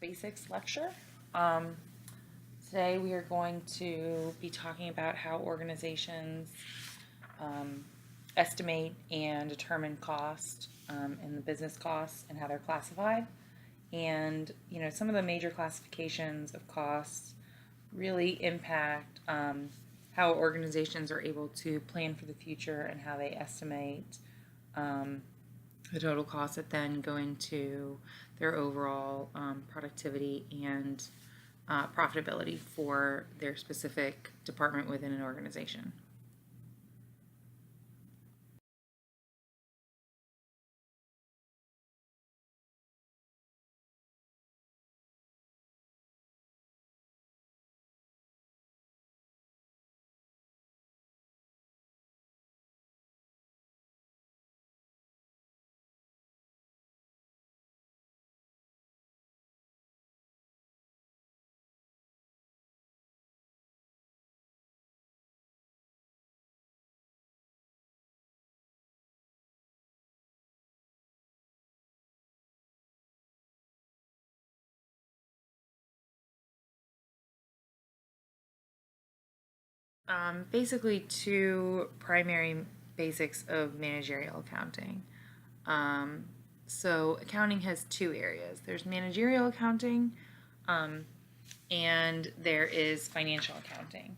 Basics lecture. Um, Today we are going to be talking about how organizations estimate and determine cost and the business costs and how they're classified. And some of the major classifications of costs really impact how organizations are able to plan for the future and how they estimate the total costs that then go into their overall productivity and profitability for their specific department within an organization. Basically, two primary basics of managerial accounting. Um, so, accounting has two areas there's managerial accounting, and there is financial accounting.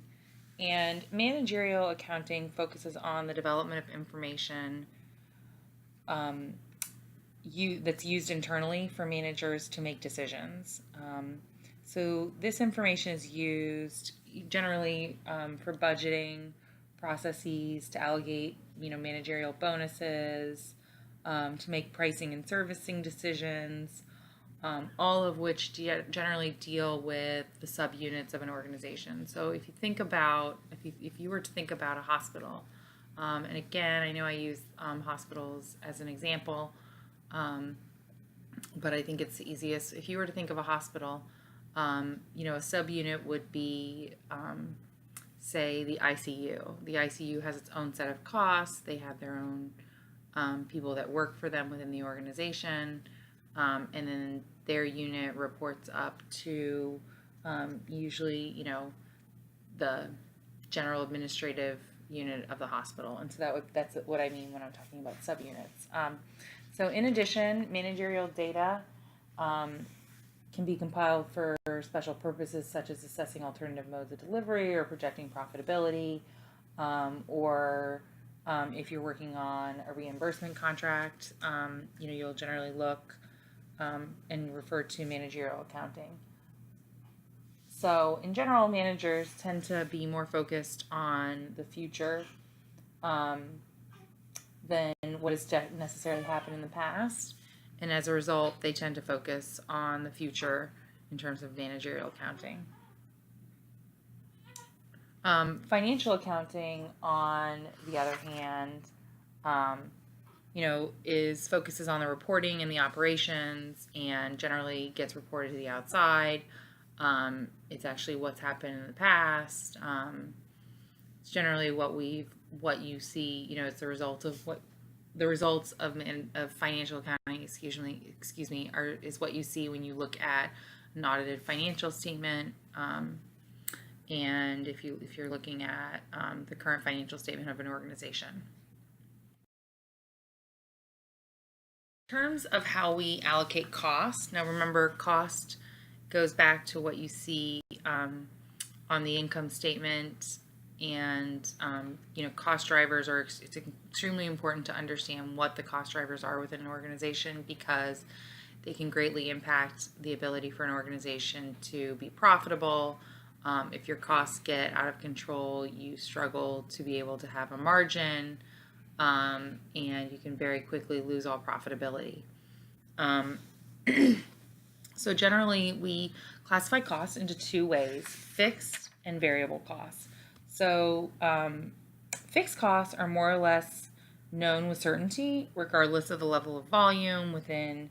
And managerial accounting focuses on the development of information that's used internally for managers to make decisions. So this information is used generally for budgeting processes, to allocate, managerial bonuses, to make pricing and servicing decisions, all of which generally deal with the subunits of an organization. So if you think about, if you were to think about a hospital, and again, I know I use hospitals as an example, but I think it's the easiest. If you were to think of a hospital, a subunit would be, say, the ICU. The ICU has its own set of costs. They have their own people that work for them within the organization, and then their unit reports up to usually, the general administrative unit of the hospital. And so that's what I mean when I'm talking about subunits. So in addition, managerial data can be compiled for special purposes such as assessing alternative modes of delivery or projecting profitability, or if you're working on a reimbursement contract, you'll generally look and refer to managerial accounting. So in general, managers tend to be more focused on the future than what has necessarily happened in the past. And as a result, they tend to focus on the future in terms of managerial accounting. Financial accounting, on the other hand, focuses on the reporting and the operations, and generally gets reported to the outside. It's actually what's happened in the past. It's generally what you see. It's the result of what the results of financial accounting. Is what you see when you look at an audited financial statement. And if you're looking at the current financial statement of an organization. In terms of how we allocate cost, now remember, cost goes back to what you see on the income statement, and cost drivers are. It's extremely important to understand what the cost drivers are within an organization, because they can greatly impact the ability for an organization to be profitable. If your costs get out of control, you struggle to be able to have a margin, and you can very quickly lose all profitability. So generally, we classify costs into two ways: fixed and variable costs. So fixed costs are more or less known with certainty, regardless of the level of volume within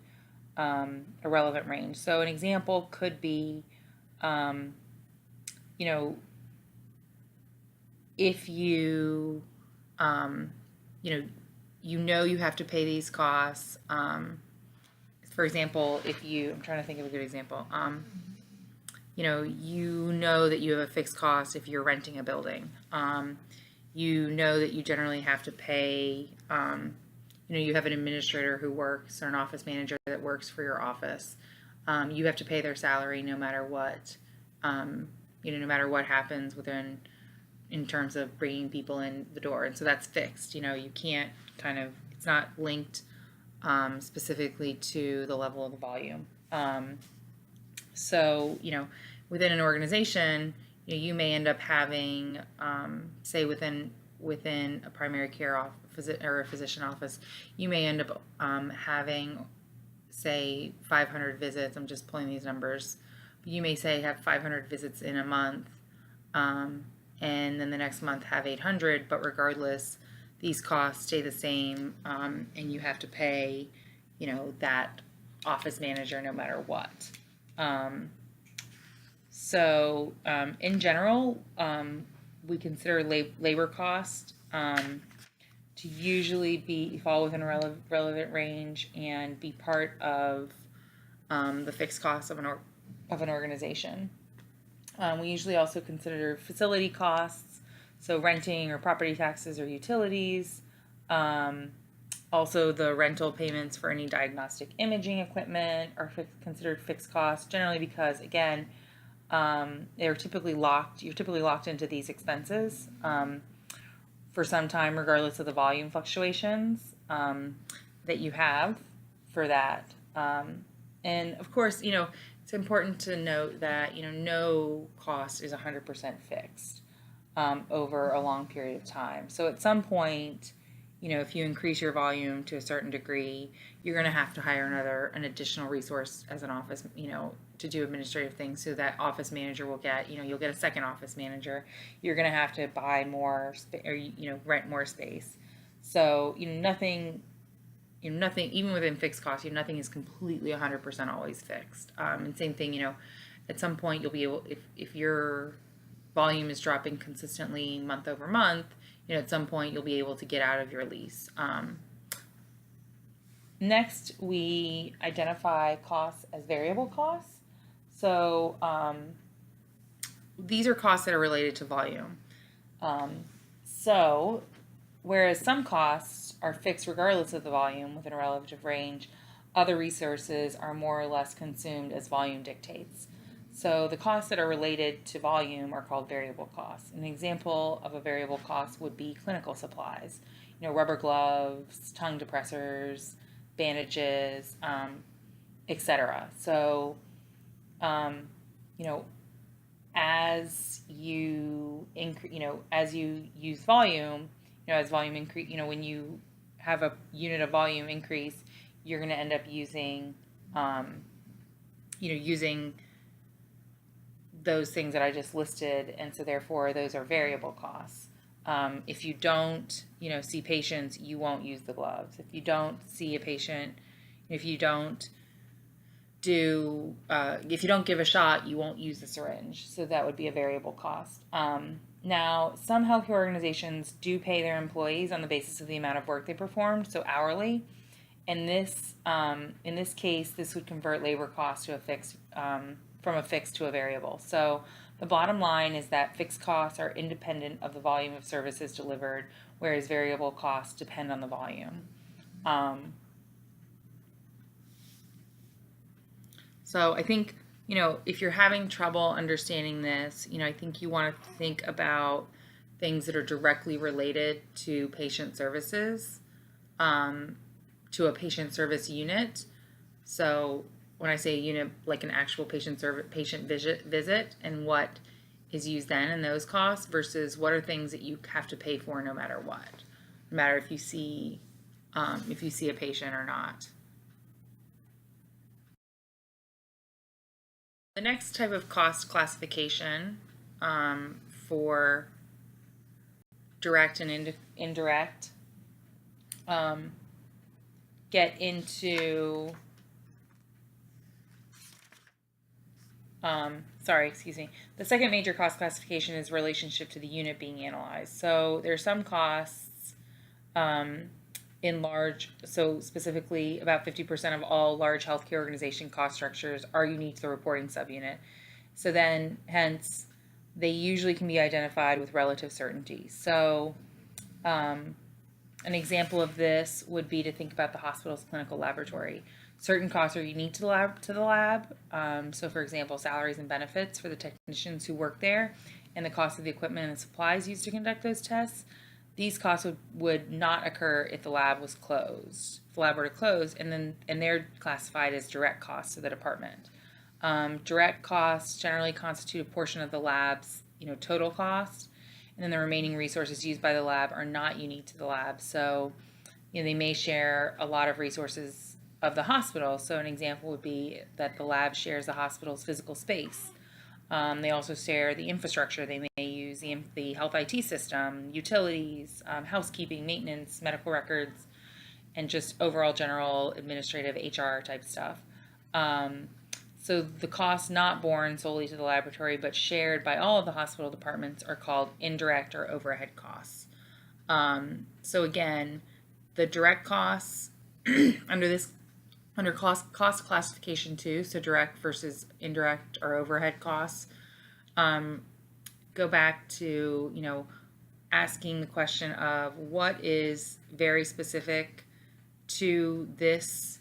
a relevant range. So an example could be, if you, you have to pay these costs, for example, I'm trying to think of a good example. You know that you have a fixed cost if you're renting a building. You know that you generally have to pay, you have an administrator who works or an office manager that works for your office. You have to pay their salary no matter what, no matter what happens in terms of bringing people in the door. And so that's fixed. You can't it's not linked specifically to the level of the volume. So, within an organization, you may end up having, say, within a primary care office or a physician office, you may end up having, say, 500 visits. I'm just pulling these numbers. You may have 500 visits in a month, and then the next month have 800. But regardless, these costs stay the same, and you have to pay, that office manager no matter what. In general, we consider labor cost to usually fall within a relevant range and be part of the fixed costs of an organization. We usually also consider facility costs, so renting or property taxes or utilities. Also, the rental payments for any diagnostic imaging equipment are considered fixed costs, generally because, again, you're typically locked into these expenses for some time, regardless of the volume fluctuations that you have for that. And of course, it's important to note that no cost is 100% fixed over a long period of time. So at some point, if you increase your volume to a certain degree, you're going to have to hire an additional resource as an office, to do administrative things. So that office manager will get, you'll get a second office manager. You're going to have to buy more or rent more space. So nothing, even within fixed costs, nothing is completely 100% always fixed. And same thing, at some point you'll be able, if your volume is dropping consistently month over month, at some point you'll be able to get out of your lease. Next, we identify costs as variable costs. So these are costs that are related to volume. So whereas some costs are fixed regardless of the volume within a relative range, other resources are more or less consumed as volume dictates. So the costs that are related to volume are called variable costs. An example of a variable cost would be clinical supplies, rubber gloves, tongue depressors, bandages, etc. So, as you as you use volume, as volume increase, when you have a unit of volume increase, you're going to end up using, using those things that I just listed, and so therefore those are variable costs. If you don't, see patients, you won't use the gloves. If you don't see a patient, if you don't give a shot, you won't use the syringe. So that would be a variable cost. Now, some healthcare organizations do pay their employees on the basis of the amount of work they performed, so hourly. And in this case, this would convert labor costs to from a fixed to a variable. So the bottom line is that fixed costs are independent of the volume of services delivered, whereas variable costs depend on the volume. So I think, if you're having trouble understanding this, I think you want to think about things that are directly related to patient services, to a patient service unit. So when I say a unit, like an actual patient visit, and what is used then in those costs versus what are things that you have to pay for no matter what, no matter if you see a patient or not. The next type of cost classification for direct and indirect get into the second major cost classification is relationship to the unit being analyzed. So there are some costs so specifically about 50% of all large healthcare organization cost structures are unique to the reporting subunit. So then, hence, they usually can be identified with relative certainty. So, an example of this would be to think about the hospital's clinical laboratory. Certain costs are unique to the lab. So, for example, salaries and benefits for the technicians who work there, and the cost of the equipment and supplies used to conduct those tests. These costs would not occur if the lab was closed. If the lab were to close, and they're classified as direct costs to the department. Direct costs generally constitute a portion of the lab's total cost, and then the remaining resources used by the lab are not unique to the lab. So they may share a lot of resources of the hospital. So an example would be that the lab shares the hospital's physical space. They also share the infrastructure. They may use the health IT system, utilities, housekeeping, maintenance, medical records, and just overall general administrative HR type stuff. So the costs not borne solely to the laboratory but shared by all of the hospital departments are called indirect or overhead costs. So again, the direct costs under cost classification 2, so direct versus indirect or overhead costs, go back to asking the question of what is very specific to this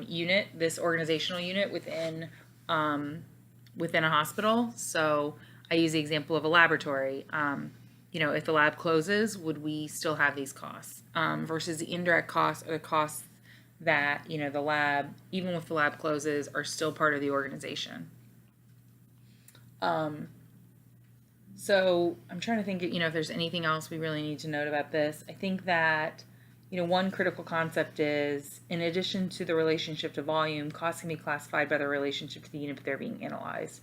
unit, this organizational unit within a hospital. So I use the example of a laboratory. If the lab closes, would we still have these costs? Versus the indirect costs are the costs that the lab, even if the lab closes, are still part of the organization. So I'm trying to think if there's anything else we really need to note about this. I think that one critical concept is, in addition to the relationship to volume, costs can be classified by the relationship to the unit that they're being analyzed.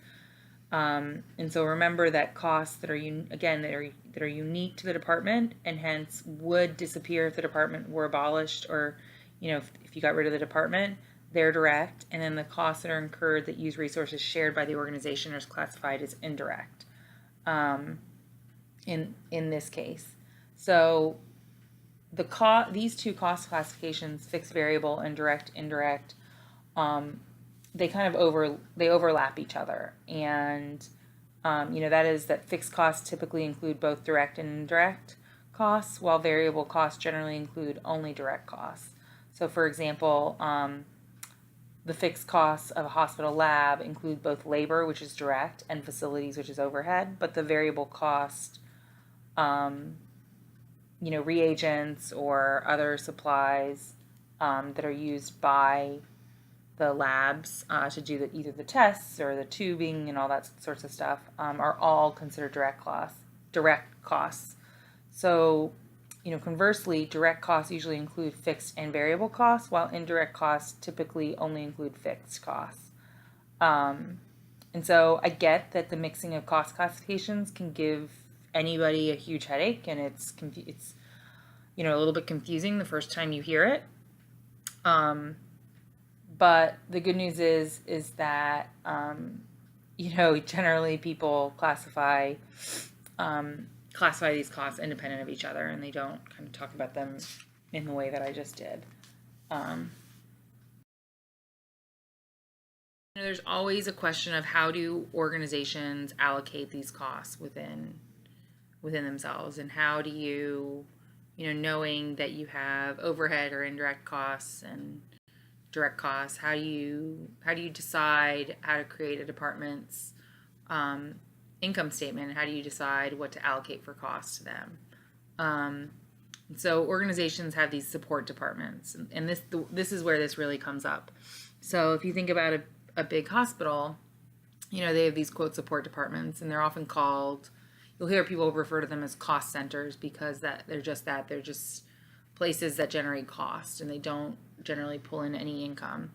And so remember that costs that are unique to the department and hence would disappear if the department were abolished, or if you got rid of the department, they're direct, and then the costs that are incurred that use resources shared by the organization are classified as indirect. In this case, so these two cost classifications, fixed, variable, and direct, indirect, they kind of overlap each other, and that is that fixed costs typically include both direct and indirect costs, while variable costs generally include only direct costs. So, for example, the fixed costs of a hospital lab include both labor, which is direct, and facilities, which is overhead, but the variable cost, reagents or other supplies that are used by the labs to do either the tests or the tubing and all that sorts of stuff are all considered direct costs. So, conversely, direct costs usually include fixed and variable costs, while indirect costs typically only include fixed costs. And so I get that the mixing of cost classifications can give anybody a huge headache, and it's a little bit confusing the first time you hear it. But the good news is that generally people classify these costs independent of each other, and they don't kind of talk about them in the way that I just did. There's always a question of how do organizations allocate these costs within themselves, and how do you, knowing that you have overhead or indirect costs and direct costs, how do you decide how to create a department's income statement? How do you decide what to allocate for costs to them? So organizations have these support departments, and this is where this really comes up. So if you think about a big hospital, they have these quote support departments, and they're often called, you'll hear people refer to them as cost centers, because they're just places that generate cost, and they don't generally pull in any income.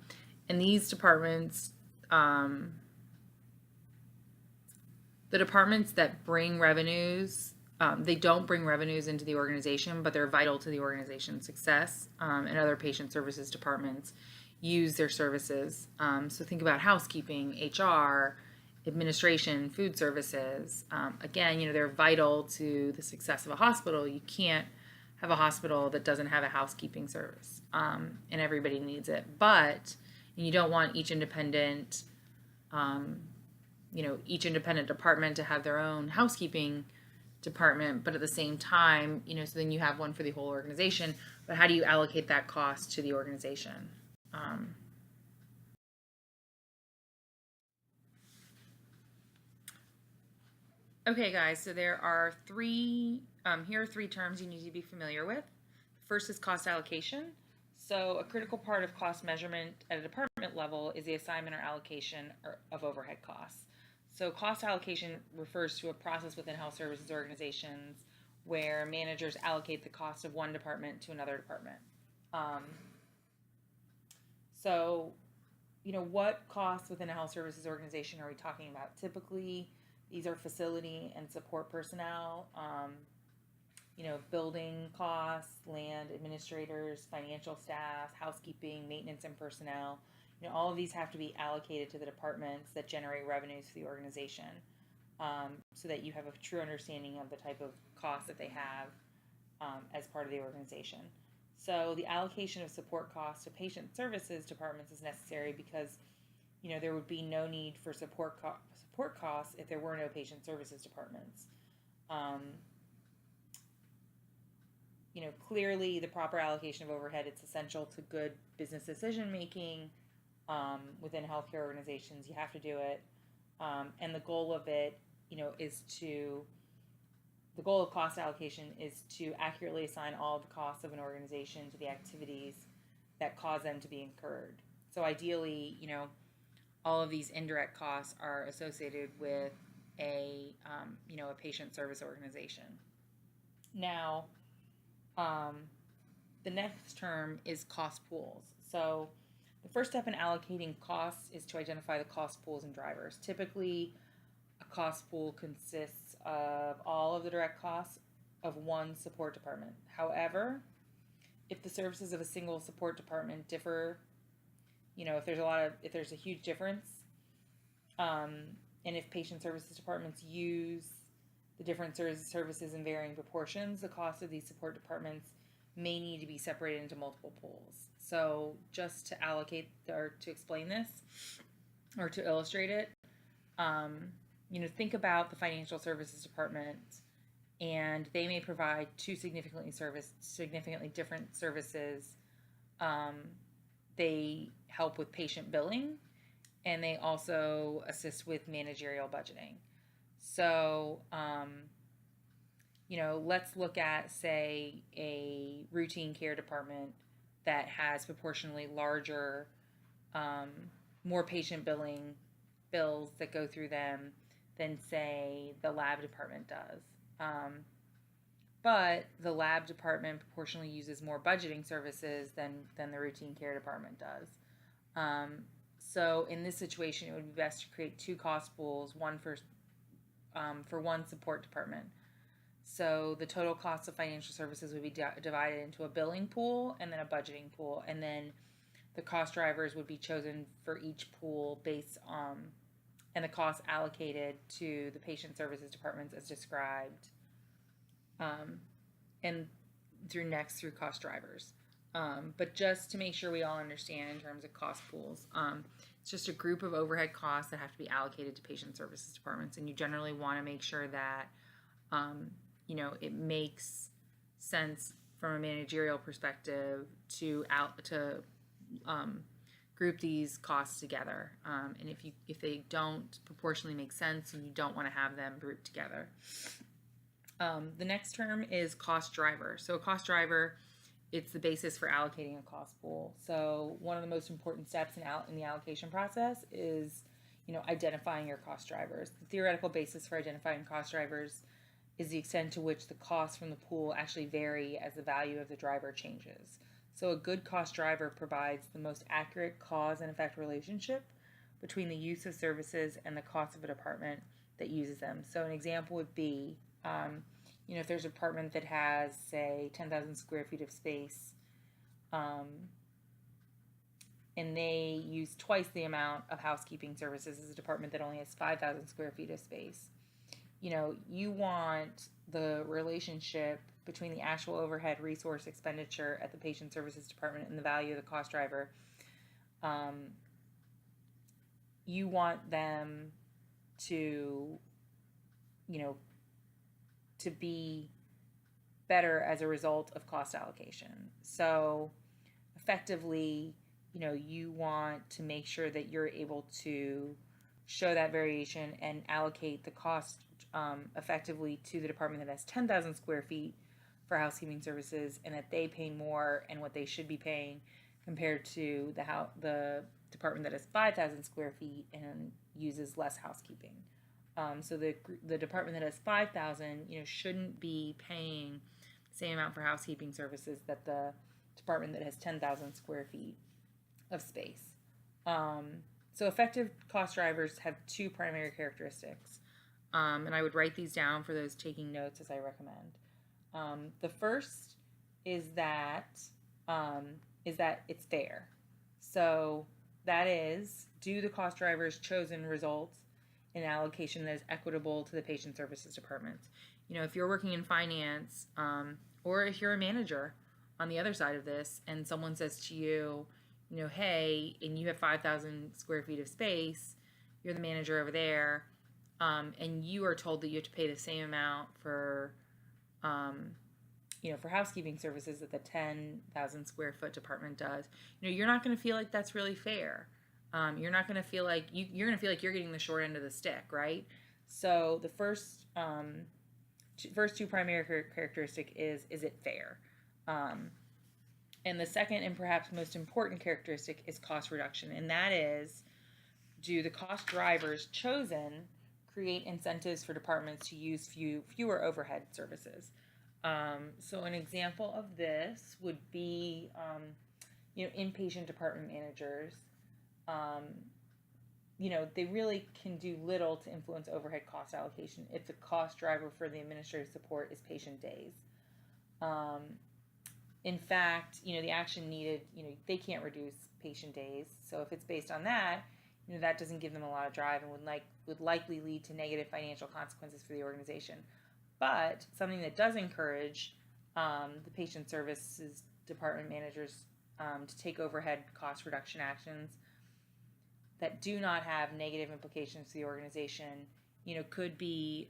And these departments, the departments that bring revenues, they don't bring revenues into the organization, but they're vital to the organization's success. And other patient services departments use their services. So think about housekeeping, HR, administration, food services. Again, they're vital to the success of a hospital. You can't have a hospital that doesn't have a housekeeping service, and everybody needs it. But you don't want each independent, each independent department to have their own housekeeping department, but at the same time, so then you have one for the whole organization. But how do you allocate that cost to the organization? Okay, guys, so there are here are three terms you need to be familiar with. First is cost allocation. So a critical part of cost measurement at a department level is the assignment or allocation of overhead costs. So cost allocation refers to a process within health services organizations where managers allocate the cost of one department to another department. What costs within a health services organization are we talking about? Typically, these are facility and support personnel, building costs, land administrators, financial staff, housekeeping, maintenance and personnel. All of these have to be allocated to the departments that generate revenues for the organization, so that you have a true understanding of the type of costs that they have as part of the organization. So the allocation of support costs to patient services departments is necessary because there would be no need for support costs if there were no patient services departments. Clearly the proper allocation of overhead, it's essential to good business decision making within healthcare organizations. You have to do it. And the goal of it, the goal of cost allocation is to accurately assign all of the costs of an organization to the activities that cause them to be incurred. So ideally, all of these indirect costs are associated with a patient service organization. Now, the next term is cost pools. So the first step in allocating costs is to identify the cost pools and drivers. Typically, a cost pool consists of all of the direct costs of one support department. However, if the services of a single support department differ, if there's a huge difference, and if patient services departments use the different services in varying proportions, the cost of these support departments may need to be separated into multiple pools. So just to allocate or to explain this or to illustrate it, think about the financial services department, and they may provide two significantly different services. They help with patient billing, and they also assist with managerial budgeting. So, let's look at, say, a routine care department that has proportionally larger, more patient bills that go through them than, say, the lab department does. But the lab department proportionally uses more budgeting services than the routine care department does. So in this situation, it would be best to create two cost pools, one for one support department. So the total cost of financial services would be divided into a billing pool and then a budgeting pool, and then the cost drivers would be chosen for each pool based on and the costs allocated to the patient services departments as described, and through cost drivers. But just to make sure we all understand in terms of cost pools, it's just a group of overhead costs that have to be allocated to patient services departments, and you generally want to make sure that it makes sense from a managerial perspective to group these costs together. And if they don't proportionally make sense, and you don't want to have them grouped together. The next term is cost driver. So a cost driver, it's the basis for allocating a cost pool. So one of the most important steps in the allocation process is, identifying your cost drivers. The theoretical basis for identifying cost drivers is the extent to which the costs from the pool actually vary as the value of the driver changes. So a good cost driver provides the most accurate cause and effect relationship between the use of services and the cost of a department that uses them. So an example would be, if there's a department that has, say, 10,000 square feet of space, and they use twice the amount of housekeeping services as a department that only has 5,000 square feet of space. You want the relationship between the actual overhead resource expenditure at the patient services department and the value of the cost driver, you want them to, to be better as a result of cost allocation. So effectively, you want to make sure that you're able to show that variation and allocate the cost effectively to the department that has 10,000 square feet for housekeeping services, and that they pay more and what they should be paying compared to the department that has 5,000 square feet and uses less housekeeping. So the department that has 5,000, shouldn't be paying the same amount for housekeeping services that the department that has 10,000 square feet of space. So effective cost drivers have two primary characteristics, and I would write these down for those taking notes as I recommend. The first is that it's fair. So that is, do the cost drivers chosen result in allocation that is equitable to the patient services departments? If you're working in finance, or if you're a manager on the other side of this, and someone says to you, hey, and you have 5,000 square feet of space, you're the manager over there, and you are told that you have to pay the same amount for, for housekeeping services that the 10,000 square foot department does, you're not going to feel like that's really fair. You're not going to feel like you're going to feel like you're getting the short end of the stick, right? So the first two primary characteristic is it fair? And the second and perhaps most important characteristic is cost reduction, and that is, do the cost drivers chosen create incentives for departments to use fewer overhead services? So an example of this would be, inpatient department managers. They really can do little to influence overhead cost allocation if the cost driver for the administrative support is patient days. In fact, the action needed, they can't reduce patient days. So if it's based on that, that doesn't give them a lot of drive and would likely lead to negative financial consequences for the organization. But something that does encourage the patient services department managers to take overhead cost reduction actions that do not have negative implications to the organization, could be,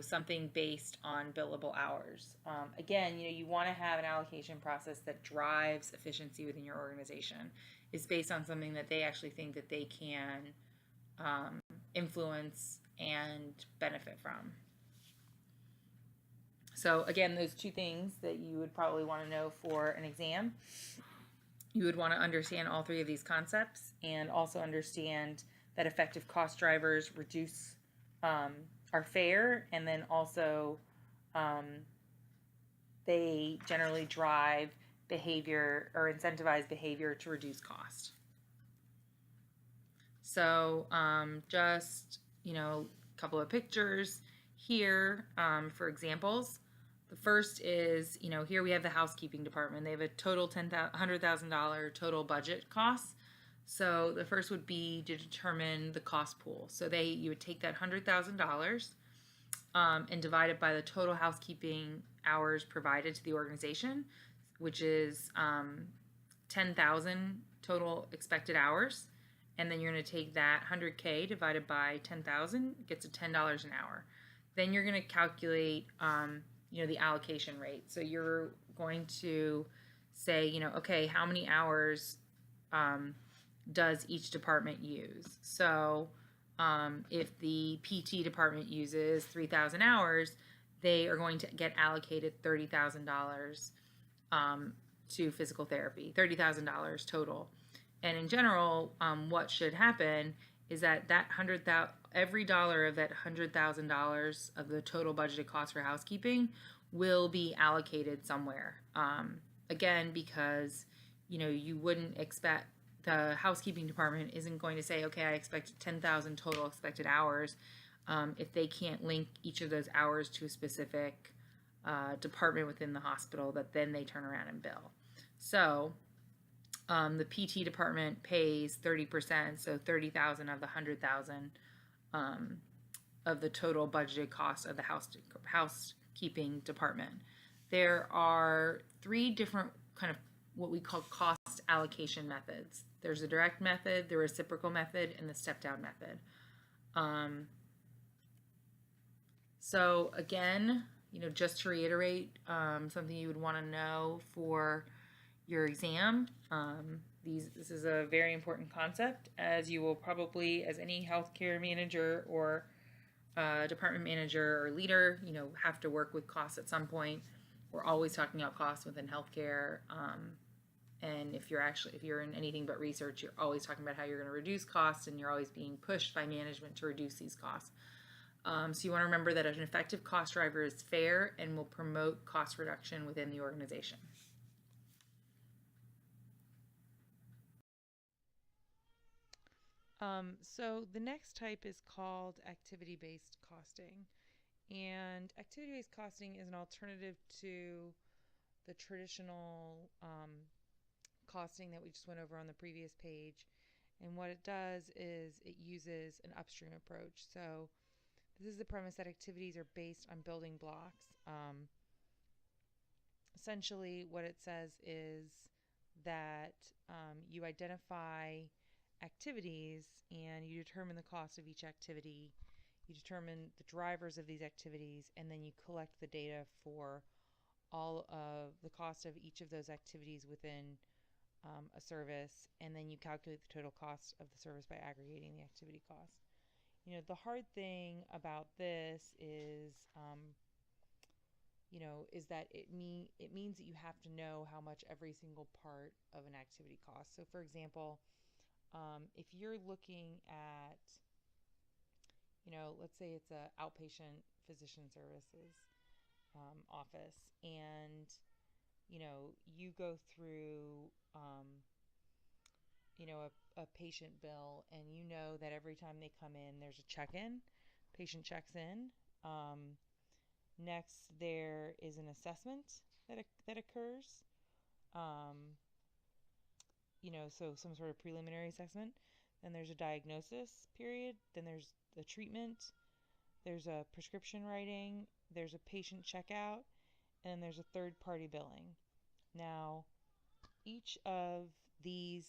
something based on billable hours. Again, you want to have an allocation process that drives efficiency within your organization. It's based on something that they actually think that they can influence and benefit from. So again, those two things that you would probably want to know for an exam. You would want to understand all three of these concepts, and also understand that effective cost drivers are fair, and then also they generally drive behavior or incentivize behavior to reduce cost. So just, a couple of pictures here for examples. The first is, here we have the housekeeping department. They have a total $100,000 total budget costs. So the first would be to determine the cost pool. So you would take that $100,000 and divide it by the total housekeeping hours provided to the organization, which is 10,000 total expected hours. And then you're going to take that 100K divided by 10,000, gets to $10 an hour. Then you're going to calculate the allocation rate. So you're going to say, okay, how many hours does each department use? So if the PT department uses 3,000 hours, they are going to get allocated $30,000 to physical therapy, $30,000 total. And in general, what should happen is that every dollar of that $100,000 of the total budgeted cost for housekeeping will be allocated somewhere. Again, because you wouldn't expect, the housekeeping department isn't going to say, okay, I expect 10,000 total expected hours, if they can't link each of those hours to a specific department within the hospital that then they turn around and bill. So the PT department pays 30%, so 30,000 of the 100,000 of the total budgeted cost of the keeping department. There are 3 different kind of what we call cost allocation methods. There's a direct method, the reciprocal method, and the step-down method. So again, just to reiterate, something you would want to know for your exam. This is a very important concept, as you will probably, as any healthcare manager or department manager or leader, have to work with costs at some point. We're always talking about costs within healthcare. And if you're in anything but research, you're always talking about how you're going to reduce costs, and you're always being pushed by management to reduce these costs. So you want to remember that an effective cost driver is fair and will promote cost reduction within the organization. So the next type is called activity-based costing. And activity-based costing is an alternative to the traditional costing that we just went over on the previous page. And what it does is it uses an upstream approach. So this is the premise that activities are based on building blocks. Essentially, what it says is that you identify activities and you determine the cost of each activity. You determine the drivers of these activities, and then you collect the data for all of the cost of each of those activities within a service, and then you calculate the total cost of the service by aggregating the activity cost. The hard thing about this is, is that it means that you have to know how much every single part of an activity costs. So, for example, if you're looking at, let's say it's a outpatient physician services office, and you go through a patient bill, and that every time they come in, there's a check-in. Patient checks in. Next, there is an assessment that occurs. So some sort of preliminary assessment. Then there's a diagnosis period. Then there's the treatment. There's a prescription writing. There's a patient checkout. And then there's a third-party billing. Now, each of these,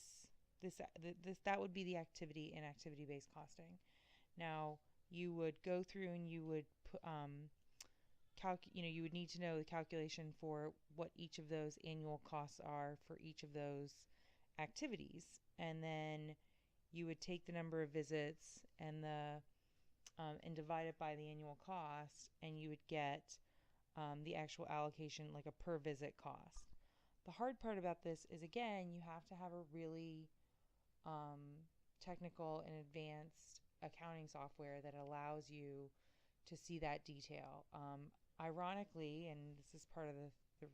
that would be the activity in activity-based costing. Now, you would go through and you would you would need to know the calculation for what each of those annual costs are for each of those activities, and then you would take the number of visits and divide it by the annual cost, and you would get the actual allocation, like a per visit cost. The hard part about this is, again, you have to have a really technical and advanced accounting software that allows you to see that detail. Ironically, and this is part of the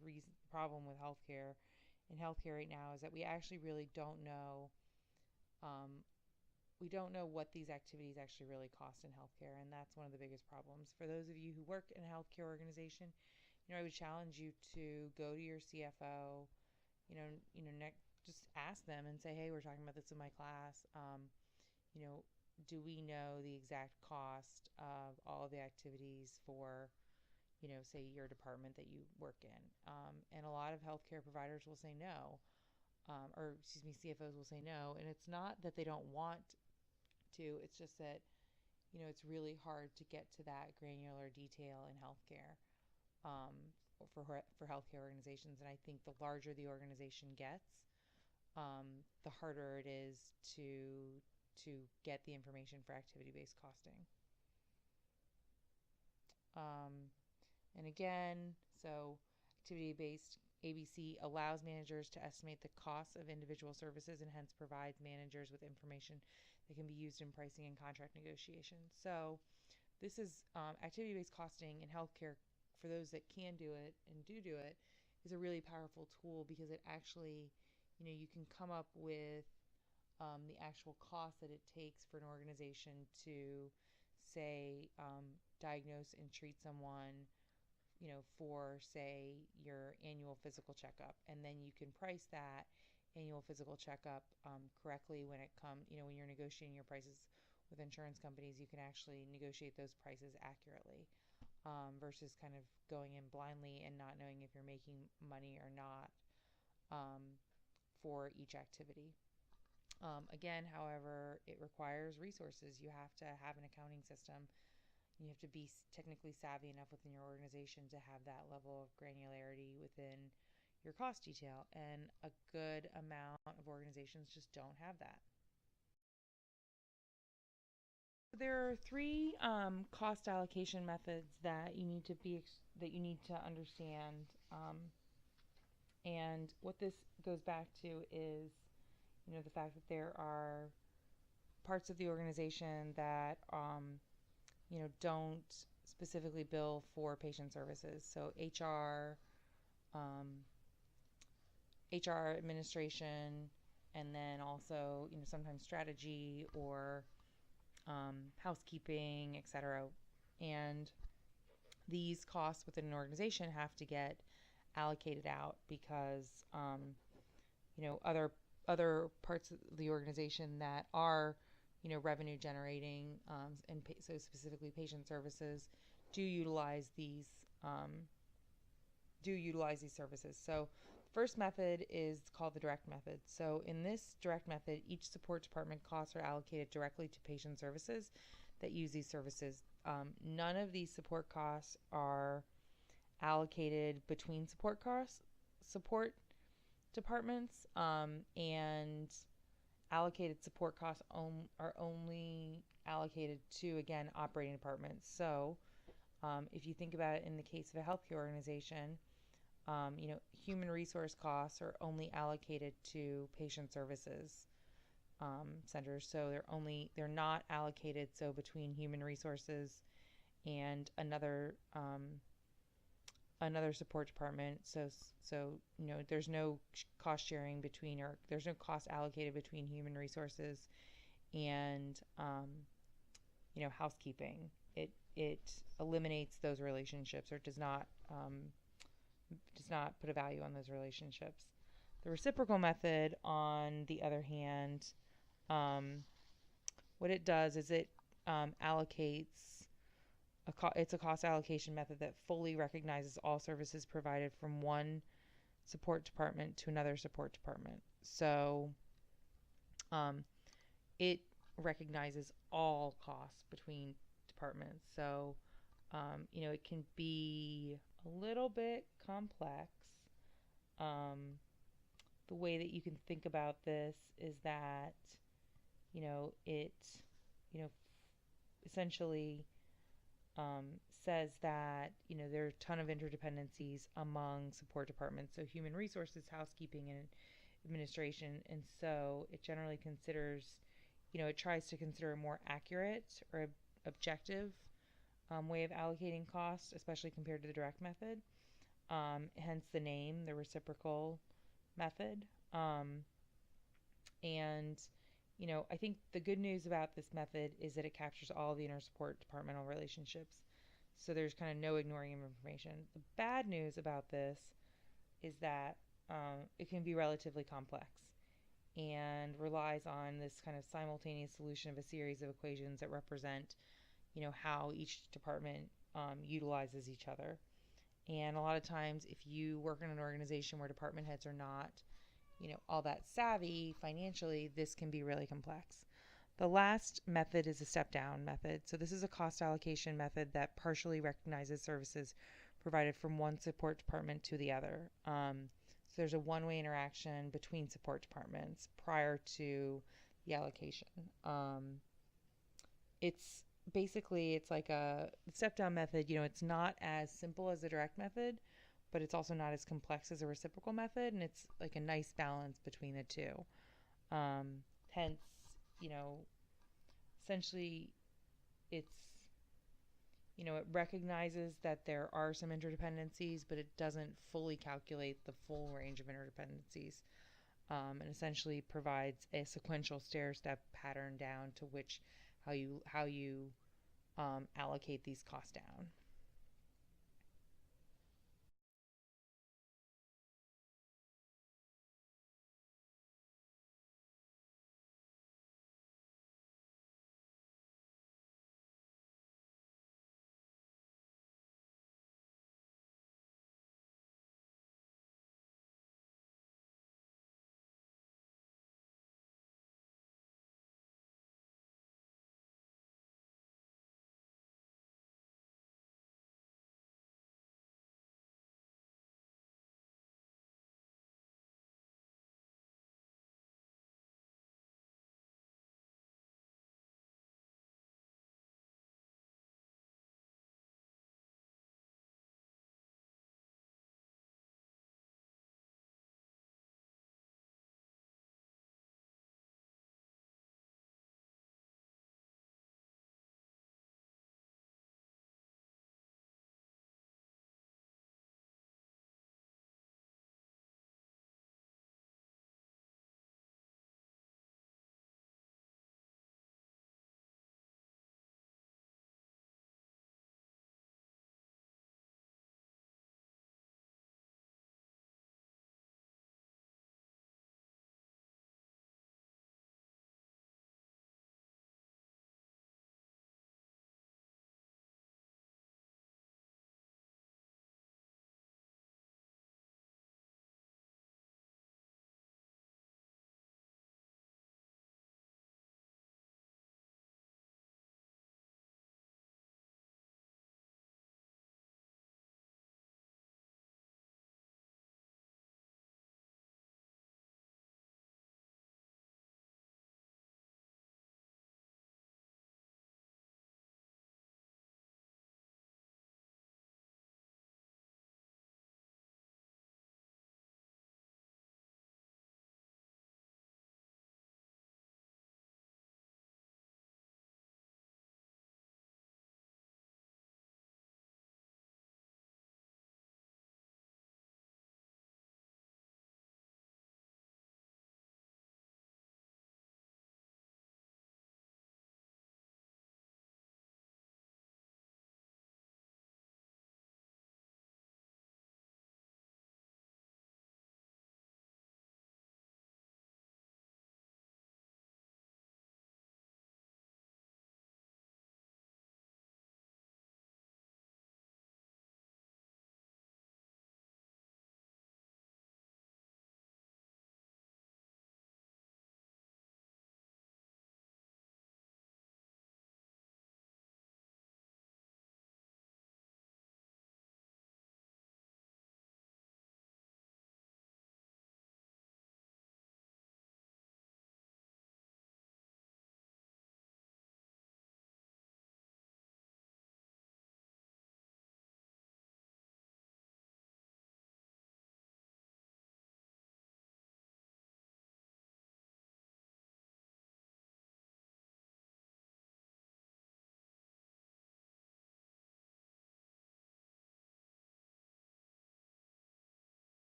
problem with healthcare right now, is that we actually really don't know what these activities actually really cost in healthcare, and that's one of the biggest problems. For those of you who work in a healthcare organization, I would challenge you to go to your CFO, just ask them and say, hey, we're talking about this in my class. Do we know the exact cost of all of the activities for, say your department that you work in? And a lot of healthcare providers will say no, CFOs will say no. And it's not that they don't want to, it's just that, it's really hard to get to that granular detail in healthcare for healthcare organizations. And I think the larger the organization gets, the harder it is to get the information for activity-based costing. And again, so activity-based ABC allows managers to estimate the costs of individual services and hence provides managers with information that can be used in pricing and contract negotiations. So this is activity-based costing in healthcare, for those that can do it and do it, is a really powerful tool, because it actually, you can come up with the actual cost that it takes for an organization to, say, diagnose and treat someone, for, say, your annual physical checkup. And then you can price that annual physical checkup correctly when it comes, when you're negotiating your prices with insurance companies, you can actually negotiate those prices accurately. versus kind of going in blindly and not knowing if you're making money or not um, for each activity. Again, however, it requires resources. You have to have an accounting system. You have to be technically savvy enough within your organization to have that level of granularity within your cost detail. And a good amount of organizations just don't have that. There are three cost allocation methods that you need to understand, and what this goes back to is, the fact that there are parts of the organization that don't specifically bill for patient services. So um, HR administration, and then also sometimes strategy or housekeeping, etc. And these costs within an organization have to get allocated out because other parts of the organization that are revenue generating, and so specifically patient services do utilize these services. So the first method is called the direct method. So in this direct method, each support department costs are allocated directly to patient services that use these services. None of these support costs are allocated between support departments, and allocated support costs are only allocated to, again, operating departments. So if you think about it in the case of a healthcare organization, human resource costs are only allocated to patient services centers. So they're not allocated so between human resources and another support department. So there's no cost sharing between, or there's no cost allocated between human resources and housekeeping. It eliminates those relationships, or does not put a value on those relationships. The reciprocal method, on the other hand, what it does is it allocates it's a cost allocation method that fully recognizes all services provided from one support department to another support department. So it recognizes all costs between departments. So it can be a little bit complex. The way that you can think about this is that it essentially says that there are a ton of interdependencies among support departments, so human resources, housekeeping, and administration. And so it generally considers, it tries to consider a more accurate or objective way of allocating costs, especially compared to the direct method. Hence the name, the reciprocal method. And I think the good news about this method is that it captures all the inter-support departmental relationships. So there's kind of no ignoring of information. The bad news about this is that it can be relatively complex and relies on this kind of simultaneous solution of a series of equations that represent, how each department utilizes each other. And a lot of times, if you work in an organization where department heads are not all that savvy financially, this can be really complex. The last method is a step-down method. So this is a cost allocation method that partially recognizes services provided from one support department to the other. So there's a one-way interaction between support departments prior to the allocation. It's basically, it's like a step-down method. It's not as simple as the direct method, but it's also not as complex as a reciprocal method, and it's like a nice balance between the two. Hence, essentially, it's, it recognizes that there are some interdependencies, but it doesn't fully calculate the full range of interdependencies, and essentially provides a sequential stair-step pattern down to which how you allocate these costs down.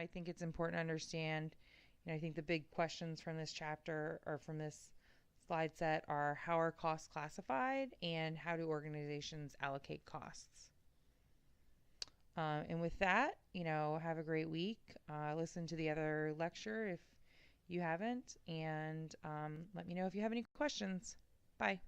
I think it's important to understand, I think the big questions from this chapter or from this slide set are how are costs classified and how do organizations allocate costs? And with that, have a great week. Listen to the other lecture if you haven't, and let me know if you have any questions. Bye.